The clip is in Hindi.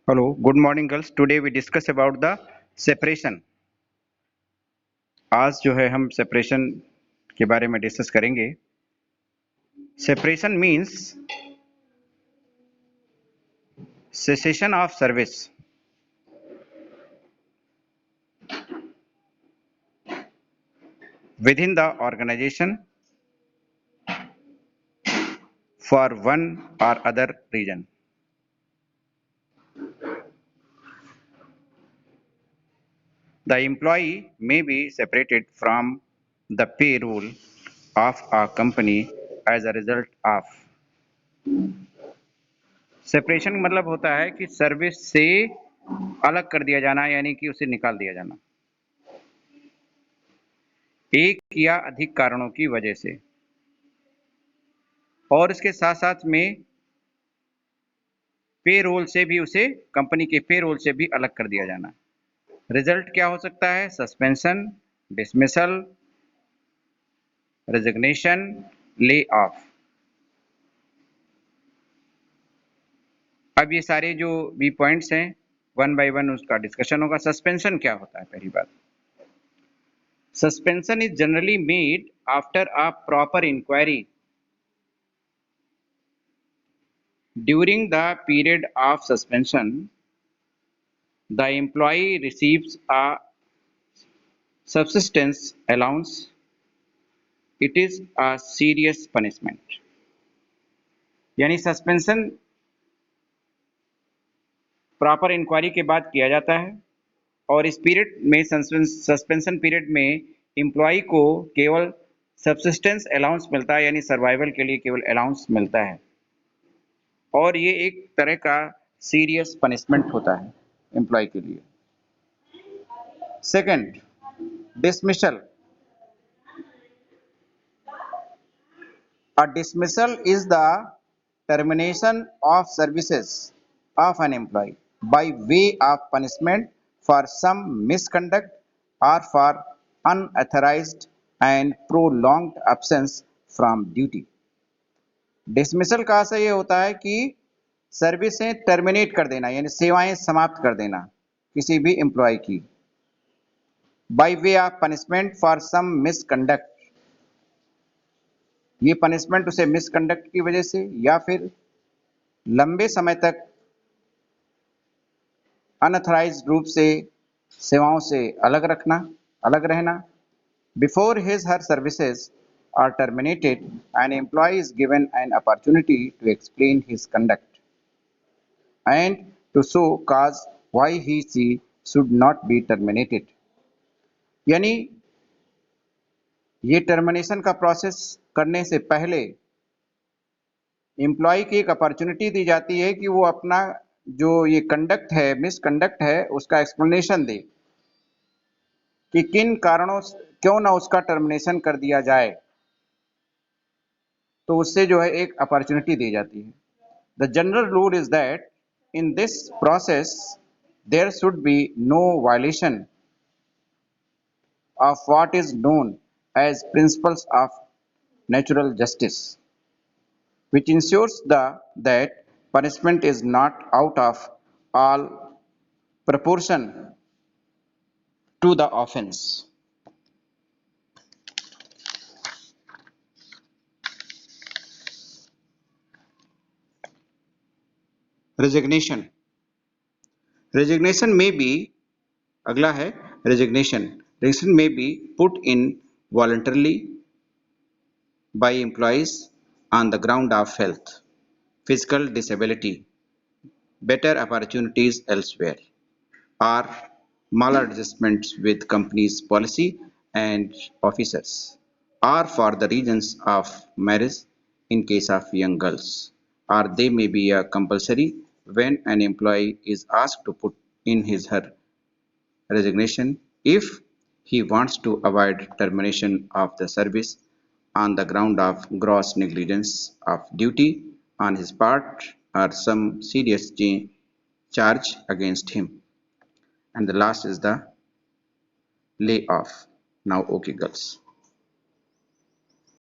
Hello, good morning girls. Today we discuss about the separation. आज जो है हम separation के बारे में डिस्कस करेंगे. Separation means cessation of service within the organization for one or other reason. The employee may be separated from the payroll of a company as a result of. Separation मतलब होता है कि सर्विस से अलग कर दिया जाना, यानी कि उसे निकाल दिया जाना एक या अधिक कारणों की वजह से, और इसके साथ साथ में पेरोल से भी उसे कंपनी के पेरोल से भी अलग कर दिया जाना. रिजल्ट क्या हो सकता है? Suspension, dismissal, resignation, lay off. अब ये सारे जो भी पॉइंट्स हैं वन बाय वन उसका डिस्कशन होगा. सस्पेंशन क्या होता है? पहली बात, suspension is generally made after a proper inquiry during the period of suspension. The employee receives a subsistence allowance. It is a serious punishment. यानी सस्पेंशन प्रॉपर इंक्वायरी के बाद किया जाता है, और इस पीरियड में, सस्पेंशन पीरियड में, एम्प्लॉय को केवल सब्सिस्टेंस अलाउंस मिलता है, यानी सर्वाइवल के लिए केवल अलाउंस मिलता है, और ये एक तरह का सीरियस पनिशमेंट होता है एम्प्लॉय के लिए. Second, dismissal. A dismissal is the termination of services of an employee by way of punishment for some misconduct or for unauthorized and prolonged absence from duty. Dismissal का अर्थ ये होता है कि सर्विसें टर्मिनेट कर देना, यानी सेवाएं समाप्त कर देना किसी भी एम्प्लॉय की, by way of punishment for some misconduct. ये पनिशमेंट उसे मिसकंडक्ट की वजह से या फिर लंबे समय तक अनऑथराइज्ड रूप से सेवाओं से अलग रहना. Before his her services are terminated, an employ is given an opportunity to explain his conduct and to show cause why he she should not be terminated. यानी ये टर्मिनेशन का प्रोसेस करने से पहले एम्प्लॉय की एक अपॉर्चुनिटी दी जाती है कि वो अपना जो ये कंडक्ट है, मिसकंडक्ट है, उसका एक्सप्लेनेशन दे कि किन कारणों क्यों ना उसका टर्मिनेशन कर दिया जाए, तो उससे जो है एक अपॉर्चुनिटी दी जाती है. The general rule is that in this process there should be no violation of what is known as principles of natural justice, which ensures that punishment is not out of all proportion to the offense. Resignation. Resignation may be, अगला है resignation. Resignation may be put in voluntarily by employees on the ground of health, physical disability, better opportunities elsewhere, or maladjustments with company's policy and officers, or for the reasons of marriage in case of young girls, or they may be a compulsory when an employee is asked to put in his her resignation if he wants to avoid termination of the service on the ground of gross negligence of duty on his part or some serious charge against him. And the last is the layoff. Now, okay, girls.